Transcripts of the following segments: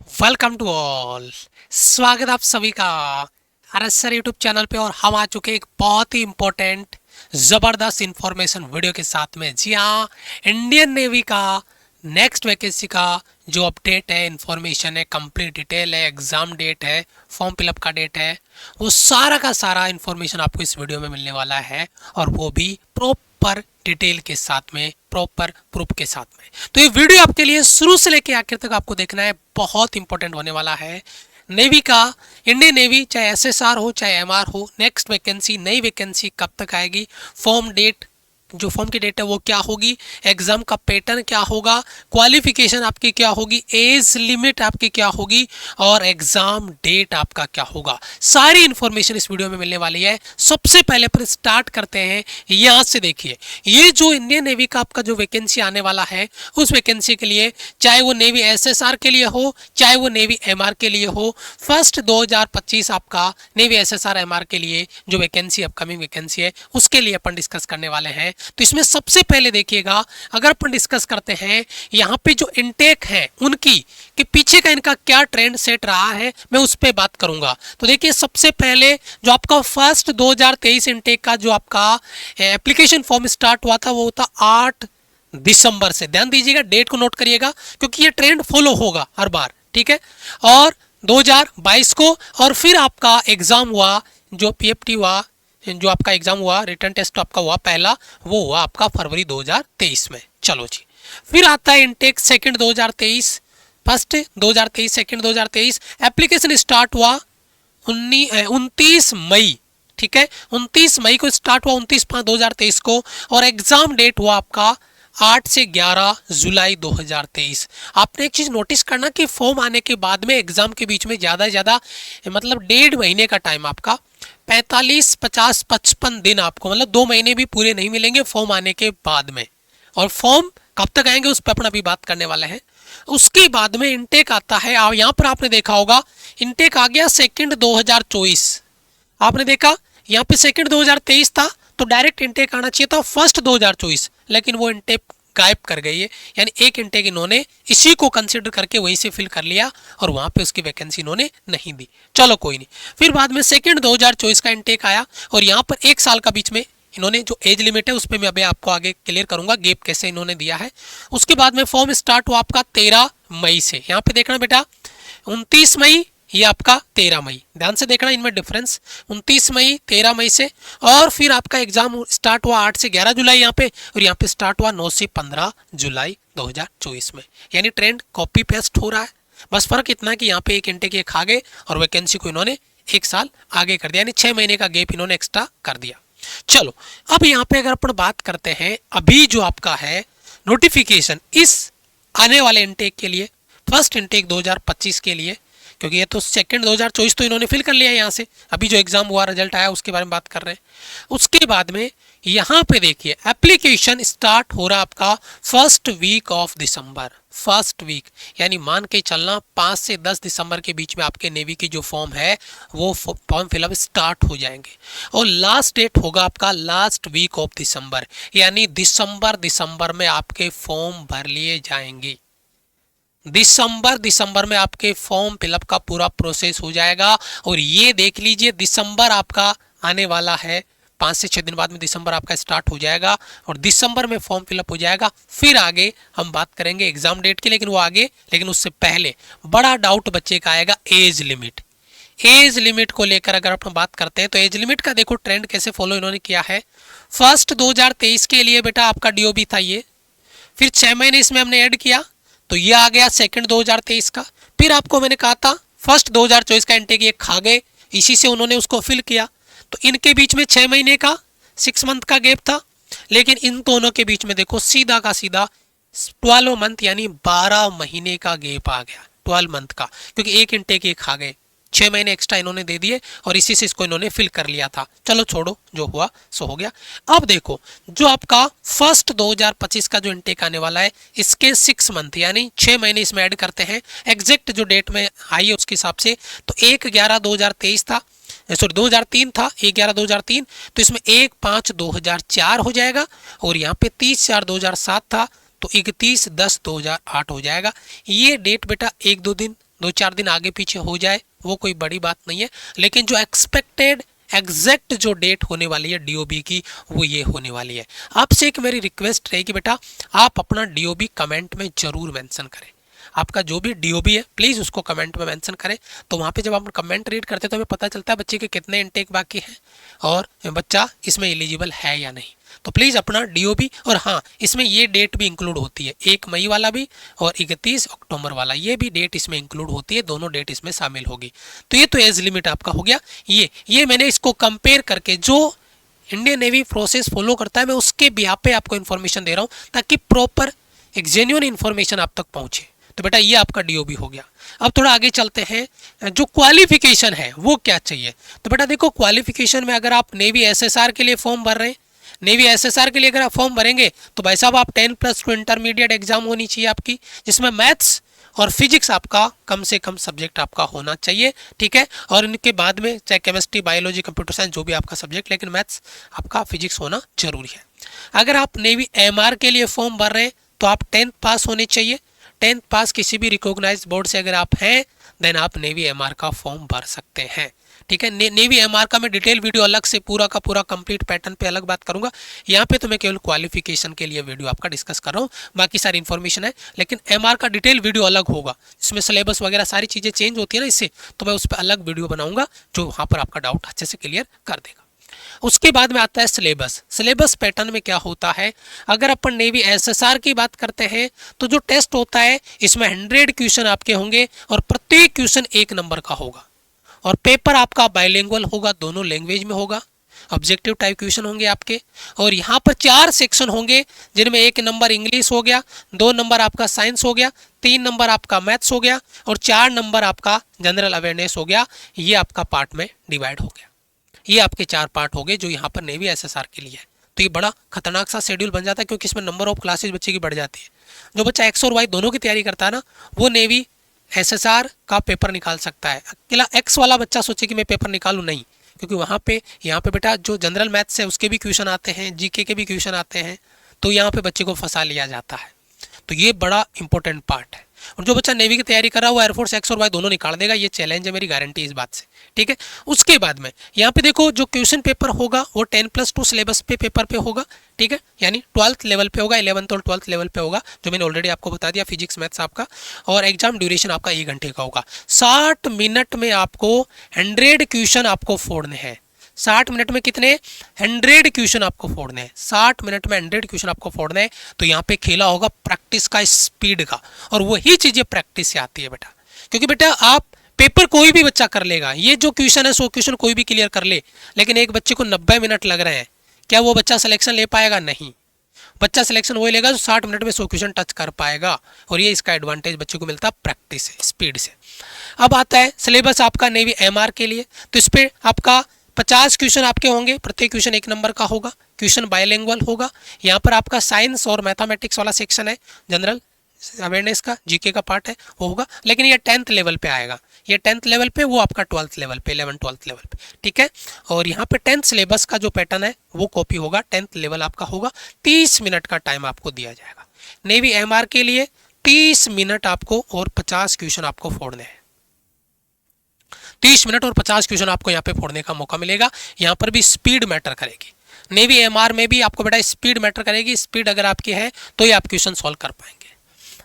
Welcome to all. स्वागत आप सभी का आरएस सर यूट्यूब चैनल पे। और हम आ चुके एक बहुत ही इंपॉर्टेंट ज़बरदस्त इंफॉर्मेशन वीडियो के साथ में। जी हाँ, इंडियन नेवी का नेक्स्ट वैकेंसी का जो अपडेट है, इंफॉर्मेशन है, कंप्लीट डिटेल है, एग्ज़ाम डेट है, फॉर्म फिलअप का डेट है, वो सारा का सारा इंफॉर्मेशन आपको इस वीडियो में मिलने वाला है। और वो भी प्रॉपर डिटेल के साथ में, प्रॉपर प्रूफ के साथ में। तो ये वीडियो आपके लिए शुरू से लेकर आखिर तक आपको देखना है, बहुत इंपॉर्टेंट होने वाला है। नेवी का, इंडियन नेवी चाहे एसएसआर हो चाहे एमआर हो, नेक्स्ट वैकेंसी, नई वैकेंसी कब तक आएगी, फॉर्म डेट, जो फॉर्म की डेट है वो क्या होगी, एग्जाम का पैटर्न क्या होगा, क्वालिफिकेशन आपकी क्या होगी, एज लिमिट आपकी क्या होगी और एग्जाम डेट आपका क्या होगा, सारी इंफॉर्मेशन इस वीडियो में मिलने वाली है। सबसे पहले पर स्टार्ट करते हैं यहाँ से। देखिए, ये जो इंडियन नेवी का आपका जो वैकेंसी आने वाला है, उस वैकेंसी के लिए, चाहे वो नेवी एसएसआर के लिए हो चाहे वो नेवी एमआर के लिए हो, फर्स्ट 2025 आपका नेवी एसएसआर एमआर के लिए जो वैकेंसी, अपकमिंग वैकेंसी है, उसके लिए अपन डिस्कस करने वाले हैं। तो इसमें सबसे पहले देखिएगा, अगर अपन डिस्कस करते हैं यहाँ पे जो इनटेक है उनकी, कि पीछे का इनका क्या ट्रेंड सेट रहा है, मैं उस पर बात करूंगा। तो देखिए, सबसे पहले जो आपका फर्स्ट 2023 इनटेक का जो आपका एप्लीकेशन फॉर्म स्टार्ट हुआ था, वो था 8 दिसंबर से। ध्यान दीजिएगा, डेट को नोट करिएगा, क्योंकि ये ट्रेंड फॉलो होगा हर बार, ठीक है। और 2022 को, और फिर आपका एग्जाम हुआ, जो पीएफटी हुआ, जो आपका एग्जाम हुआ, रिटर्न टेस्ट आपका हुआ पहला, वो हुआ आपका फरवरी 2023 में। चलो जी, फिर आता है intake second 2023, first 2023, second 2023, application start हुआ 29 मई, ठीक है, 29 मई को स्टार्ट हुआ, 29/5/2023 को, और एग्जाम डेट हुआ आपका 8 से 11 जुलाई 2023। आपने एक चीज नोटिस करना कि फॉर्म आने के बाद में एग्जाम के बीच में ज्यादा से ज्यादा, मतलब 1.5 महीने का टाइम आपका, 45, 50, 55 दिन आपको, मतलब 2 महीने भी पूरे नहीं मिलेंगे फॉर्म आने के बाद में। और फॉर्म कब तक आएंगे उस पर अपन अभी बात करने वाले हैं। उसके बाद में इनटेक आता है, यहाँ पर आपने देखा होगा इनटेक आ गया सेकंड 2024। आपने देखा यहाँ पे सेकंड 2023 था, तो डायरेक्ट इनटेक आना चाहिए था फर्स्ट 2024, लेकिन वो इनटेक गायब कर गई है। यानी एक इनटेक इन्होंने इसी को कंसिडर करके वहीं से फिल कर लिया, और वहां पे उसकी वैकेंसी इन्होंने नहीं दी। चलो कोई नहीं, फिर बाद में सेकंड 2024 का इनटेक आया, और यहाँ पर 1 साल का बीच में इन्होंने जो एज लिमिट है उस पर मैं अभी आपको आगे क्लियर करूंगा, गैप कैसे इन्होंने दिया है। उसके बाद में फॉर्म स्टार्ट हुआ आपका 13 मई से। यहाँ पे देखना बेटा, 29 मई, ये आपका 13 मई, ध्यान से देखना इनमें डिफरेंस, 29 मई 13 मई से। और फिर आपका एग्जाम स्टार्ट हुआ 8 से 11 जुलाई यहाँ पे, और यहाँ पे स्टार्ट हुआ 9 से 15 जुलाई 2024 में। यानी ट्रेंड कॉपी पेस्ट हो रहा है, बस फर्क इतना कि यहाँ पे एक इनटेक एक खा गए और वैकेंसी को इन्होंने 1 साल आगे कर दिया, यानी 6 महीने का गैप इन्होंने एक्स्ट्रा कर दिया। चलो, अब यहाँ पे अगर अपन बात करते हैं, अभी जो आपका है नोटिफिकेशन इस आने वाले इनटेक के लिए, फर्स्ट इनटेक 2025 के लिए, क्योंकि ये तो सेकंड 2024 तो इन्होंने फिल कर लिया है यहाँ से, अभी जो एग्जाम हुआ, रिजल्ट आया, उसके बारे में बात कर रहे हैं। उसके बाद में यहाँ पे देखिए, एप्लीकेशन स्टार्ट हो रहा आपका फर्स्ट वीक ऑफ दिसंबर, फर्स्ट वीक, यानी मान के चलना 5 से 10 दिसंबर के बीच में आपके नेवी की जो फॉर्म है वो फॉर्म फिलअप स्टार्ट हो जाएंगे। और लास्ट डेट होगा आपका लास्ट वीक ऑफ दिसंबर, यानी दिसंबर में आपके फॉर्म भर लिए जाएंगे। दिसंबर में आपके फॉर्म फिलअप का पूरा प्रोसेस हो जाएगा। और ये देख लीजिए, दिसंबर आपका आने वाला है, 5 से 6 दिन बाद में दिसंबर आपका स्टार्ट हो जाएगा, और दिसंबर में फॉर्म फिलअप हो जाएगा। फिर आगे हम बात करेंगे एग्जाम डेट की, लेकिन वो आगे, लेकिन उससे पहले बड़ा डाउट बच्चे का आएगा, एज लिमिट। एज लिमिट को लेकर अगर अपन बात करते हैं, तो एज लिमिट का देखो ट्रेंड कैसे फॉलो इन्होंने किया है। फर्स्ट 2023 के लिए बेटा आपका डीओबी था ये, फिर 6 महीने इसमें हमने ऐड किया, तो ये आ गया सेकंड 2023 का। फिर आपको मैंने कहा था फर्स्ट 2024 का इंटेक ये खा गए, इसी से उन्होंने उसको फिल किया, तो इनके बीच में 6 महीने का, 6 मंथ का गैप था। लेकिन इन दोनों के बीच में देखो सीधा का सीधा 12 मंथ, यानी 12 महीने का गैप आ गया, 12 मंथ का, क्योंकि एक इंटेक ये खा गए, 6 महीने एक्स्ट्रा इन्होंने दे दिए, और इसी से इसको इन्होंने फिल कर लिया था। चलो छोड़ो, जो हुआ सो हो गया। अब देखो, जो आपका फर्स्ट 2025 का जो इनटेक आने वाला है, इसके 6 मंथ, यानी 6 महीने इसमें ऐड करते हैं, एग्जैक्ट जो डेट में आई है उसके हिसाब से, तो 1/11/2023 था, सॉरी 2003 था, 1/11/2003, तो इसमें 1/5/2004 हो जाएगा, और यहाँ पे 30/4/2007 था, तो 31/10/2008 हो जाएगा। ये डेट बेटा 1-2 दिन दो चार दिन आगे पीछे हो जाए वो कोई बड़ी बात नहीं है, लेकिन जो एक्सपेक्टेड एग्जैक्ट जो डेट होने वाली है डीओबी की वो ये होने वाली है। आपसे एक मेरी रिक्वेस्ट रहेगी बेटा, आप अपना डीओबी कमेंट में जरूर मेंशन करें। आपका जो भी डीओबी है प्लीज़ उसको कमेंट में मेंशन करें, तो वहाँ पे जब आप कमेंट रीड करते हैं तो हमें पता चलता है बच्चे के कितने इनटेक बाकी हैं और बच्चा इसमें एलिजिबल है या नहीं। तो प्लीज़ अपना डीओबी, और हाँ इसमें ये डेट भी इंक्लूड होती है, 1 मई वाला भी और 31 अक्टूबर वाला, ये भी डेट इसमें इंक्लूड होती है, दोनों डेट इसमें शामिल होगी। तो ये तो एज लिमिट आपका हो गया। ये मैंने इसको कंपेयर करके जो इंडियन नेवी प्रोसेस फॉलो करता है मैं उसके बिहाफ पे आपको इन्फॉर्मेशन दे रहा हूँ ताकि प्रॉपर एक जेन्युइन इन्फॉर्मेशन आप तक पहुँचे। तो बेटा ये आपका डीओबी हो गया। अब थोड़ा आगे चलते हैं, जो क्वालिफिकेशन है वो क्या चाहिए। तो बेटा देखो क्वालिफिकेशन में अगर आप नेवी एसएसआर के लिए फॉर्म भर रहे हैं, नेवी एसएसआर के लिए अगर आप फॉर्म भरेंगे तो भाई साहब आप 10+2 इंटरमीडिएट एग्जाम होनी चाहिए आपकी, जिसमें मैथ्स और फिजिक्स आपका कम से कम सब्जेक्ट आपका होना चाहिए, ठीक है। और इनके बाद में चाहे केमिस्ट्री, बायोलॉजी, कंप्यूटर साइंस जो भी आपका सब्जेक्ट, लेकिन मैथ्स आपका फिजिक्स होना जरूरी है। अगर आप नेवी एमआर के लिए फॉर्म भर रहे हैं तो आप 10th पास होने चाहिए। 10th पास किसी भी रिकॉग्नाइज्ड बोर्ड से अगर आप हैं देन आप नेवी एमआर का फॉर्म भर सकते हैं, ठीक है। नेवी एमआर का मैं डिटेल वीडियो अलग से पूरा का पूरा कंप्लीट पैटर्न पे अलग बात करूंगा। यहाँ पे तो मैं केवल क्वालिफिकेशन के लिए वीडियो आपका डिस्कस कर रहा हूँ, बाकी सारी इन्फॉर्मेशन है, लेकिन एमआर का डिटेल वीडियो अलग होगा, इसमें सिलेबस वगैरह सारी चीज़ें चेंज होती है ना इससे, तो मैं उस पर अलग वीडियो बनाऊंगा जो वहाँ पर आपका डाउट अच्छे से क्लियर कर देगा। उसके बाद में आता है सिलेबस। सिलेबस पैटर्न में क्या होता है, अगर अपन नेवी एसएसआर की बात करते हैं तो जो टेस्ट होता है इसमें 100 क्वेश्चन आपके होंगे और प्रत्येक क्वेश्चन 1 नंबर का होगा और पेपर आपका बाइलिंगुअल होगा, दोनों लैंग्वेज में होगा। ऑब्जेक्टिव टाइप क्वेश्चन होंगे आपके और यहाँ पर 4 सेक्शन होंगे जिनमें 1 नंबर इंग्लिश हो गया, 2 नंबर आपका साइंस हो गया, 3 नंबर आपका मैथ्स हो गया और 4 नंबर आपका जनरल अवेयरनेस हो गया। ये आपका पार्ट में डिवाइड हो गया। ये आपके 4 पार्ट हो गए जो यहाँ पर नेवी एसएसआर के लिए है। तो ये बड़ा खतरनाक सा शेड्यूल बन जाता है क्योंकि इसमें नंबर ऑफ क्लासेज बच्चे की बढ़ जाती है। जो बच्चा एक्स और वाई दोनों की तैयारी करता है ना वो नेवी एसएसआर का पेपर निकाल सकता है। अकेला एक्स वाला बच्चा सोचे कि मैं पेपर निकालूं, नहीं, क्योंकि वहाँ पे यहाँ पे बेटा जो जनरल मैथ्स है उसके भी क्वेश्चन आते हैं, जीके के भी क्वेश्चन आते हैं, तो यहाँ पे बच्चे को फंसा लिया जाता है। तो ये बड़ा इंपॉर्टेंट पार्ट है और जो बच्चा नेवी की तैयारी कर रहा है वो एयरफोर्स एक्स और वाई दोनों निकाल देगा, ये चैलेंज है, मेरी गारंटी इस बात से, ठीक है। उसके बाद में यहाँ पे देखो जो क्वेश्चन पेपर होगा वो 10+2 सिलेबस पे पेपर पे होगा, ठीक है, यानी 12th लेवल पे होगा, 11th और 12th लेवल पे होगा, जो मैंने ऑलरेडी आपको बता दिया, फिजिक्स मैथ्स आपका। और एग्जाम ड्यूरेशन आपका 1 घंटे का होगा। 60 मिनट में आपको 100 क्वेश्चन आपको फोड़ने हैं। 60 मिनट में कितने 100 क्वेश्चन आपको फोड़ने हैं। 60 मिनट में 100 क्वेश्चन आपको फोड़ने हैं। तो यहाँ पे खेला होगा प्रैक्टिस का, स्पीड का, और वही चीजें प्रैक्टिस से आती है बेटा, क्योंकि बेटा आप पेपर कोई भी बच्चा कर लेगा, ये जो क्वेश्चन है 100 क्वेश्चन कोई भी क्लियर कर ले, लेकिन एक बच्चे को 90 मिनट लग रहे हैं, क्या वो बच्चा सिलेक्शन ले पाएगा? नहीं, बच्चा सिलेक्शन वही लेगा जो 60 मिनट में 100 क्वेश्चन टच कर पाएगा। और ये इसका एडवांटेज बच्चे को मिलता है प्रैक्टिस से, स्पीड से। अब आता है सिलेबस आपका नेवी एमआर के लिए, तो इस पर आपका 50 क्वेश्चन आपके होंगे, प्रत्येक क्वेश्चन 1 नंबर का होगा, क्वेश्चन बायलिंगुअल होगा। यहाँ पर आपका साइंस और मैथमेटिक्स वाला सेक्शन है, जनरल अवेयरनेस का, जीके का पार्ट है वो होगा, लेकिन ये 10th लेवल पे आएगा, ये 10th लेवल पे, वो आपका 12th लेवल पे, 11 12th लेवल पे, ठीक है। और यहाँ पे 10th सिलेबस का जो पैटर्न है वो कॉपी होगा, 10th लेवल आपका होगा। 30 मिनट का टाइम आपको दिया जाएगा नेवी एमआर के लिए, 30 मिनट आपको और 50 क्वेश्चन आपको फोड़ने हैं। 30 मिनट और 50 क्वेश्चन आपको यहाँ पे फोड़ने का मौका मिलेगा। यहाँ पर भी स्पीड मैटर करेगी, नेवी एमआर में भी आपको बेटा स्पीड मैटर करेगी। स्पीड अगर आपकी है तो ये आप क्वेश्चन सॉल्व कर पाएंगे।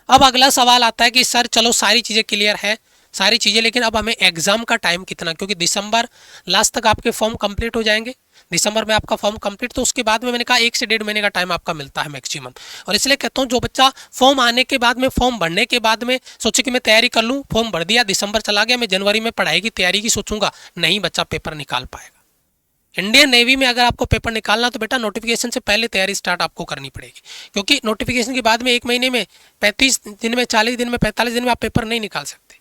अब अगला सवाल आता है कि सर चलो सारी चीज़ें क्लियर है, सारी चीज़ें, लेकिन अब हमें एग्जाम का टाइम कितना, क्योंकि दिसंबर लास्ट तक आपके फॉर्म कंप्लीट हो जाएंगे, दिसंबर में आपका फॉर्म कंप्लीट, तो उसके बाद में मैंने कहा 1 से 1.5 महीने का टाइम आपका मिलता है मैक्सिमम। और इसलिए कहता हूँ जो बच्चा फॉर्म आने के बाद में, फॉर्म भरने के बाद में सोचे कि मैं तैयारी कर लूँ, फॉर्म भर दिया, दिसंबर चला गया, मैं जनवरी में पढ़ाई की तैयारी की सोचूंगा, नहीं, बच्चा पेपर निकाल पाएगा। इंडियन नेवी में अगर आपको पेपर निकालना तो बेटा नोटिफिकेशन से पहले तैयारी स्टार्ट आपको करनी पड़ेगी, क्योंकि नोटिफिकेशन के बाद में 1 महीने में, 35 दिन में, 40 दिन में, 45 दिन में आप पेपर नहीं निकाल सकते,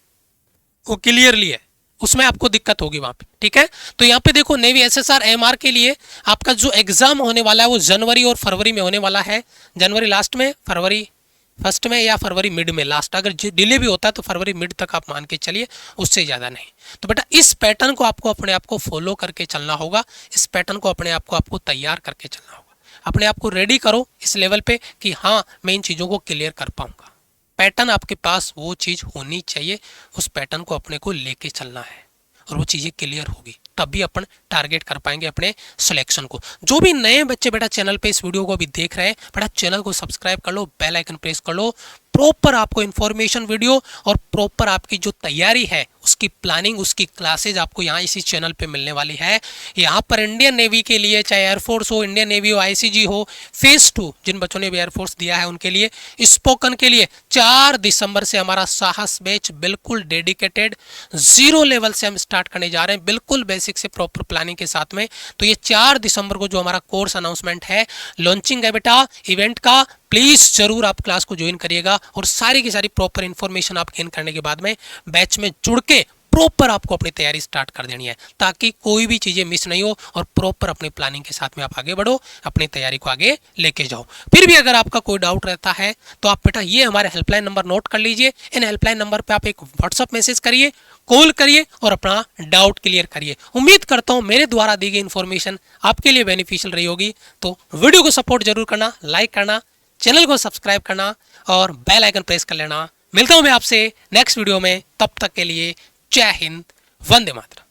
वो क्लियरली है, उसमें आपको दिक्कत होगी वहाँ पे, ठीक है। तो यहाँ पे देखो नेवी एसएसआर एमआर के लिए आपका जो एग्जाम होने वाला है वो जनवरी और फरवरी में होने वाला है। जनवरी लास्ट में, फरवरी फर्स्ट में, या फरवरी मिड में लास्ट, अगर डिले भी होता है तो फरवरी मिड तक आप मान के चलिए, उससे ज़्यादा नहीं। तो बेटा इस पैटर्न को आपको अपने आप को फॉलो करके चलना होगा, इस पैटर्न को अपने आप को आपको तैयार करके चलना होगा, अपने आप को रेडी करो इस लेवल पे कि हाँ मैं इन चीज़ों को क्लियर कर पाऊंगा। पैटर्न आपके पास वो चीज़ होनी चाहिए, उस पैटर्न को अपने को लेके चलना है और वो चीज़ें क्लियर होगी, तभी अपन टारगेट कर पाएंगे अपने सिलेक्शन को। जो भी नए बच्चे बेटा चैनल पे इस वीडियो को अभी देख रहे हैं, बेटा चैनल को सब्सक्राइब कर लो, बेल आइकन प्रेस कर लो। प्रॉपर आपको इन्फॉर्मेशन वीडियो और प्रॉपर आपकी जो तैयारी है उसकी प्लानिंग, उसकी क्लासेज आपको यहाँ इसी चैनल पे मिलने वाली है। यहाँ पर इंडियन नेवी के लिए, चाहे एयरफोर्स हो, इंडियन नेवी हो, आईसीजी हो, फेज 2 जिन बच्चों ने भी एयरफोर्स दिया है उनके लिए, स्पोकन के लिए 4 दिसंबर से हमारा साहस बैच बिल्कुल डेडिकेटेड 0 लेवल से हम स्टार्ट करने जा रहे हैं, बिल्कुल बेसिक से प्रॉपर प्लानिंग के साथ में। तो ये 4 दिसंबर को जो हमारा कोर्स अनाउंसमेंट है, लॉन्चिंग है बेटा इवेंट का, प्लीज जरूर आप क्लास को ज्वाइन करिएगा और सारी की सारी प्रॉपर इंफॉर्मेशन आप गेन करने के बाद में बैच में जुड़ के प्रॉपर आपको अपनी तैयारी स्टार्ट कर देनी है, ताकि कोई भी चीजें मिस नहीं हो और प्रॉपर अपनी प्लानिंग के साथ में आप आगे बढ़ो, अपनी तैयारी को आगे लेके जाओ। फिर भी अगर आपका कोई डाउट रहता है तो आप बेटा ये हमारे हेल्पलाइन नंबर नोट कर लीजिए। इन हेल्पलाइन नंबर पे आप एक व्हाट्सअप मैसेज करिए, कॉल करिए और अपना डाउट क्लियर करिए। उम्मीद करता हूं मेरे द्वारा दी गई इन्फॉर्मेशन आपके लिए बेनिफिशियल रही होगी। तो वीडियो को सपोर्ट जरूर करना, लाइक करना, चैनल को सब्सक्राइब करना और बेल आइकन प्रेस कर लेना। मिलता हूं मैं आपसे नेक्स्ट वीडियो में, तब तक के लिए जय हिंद, वंदे मातरम।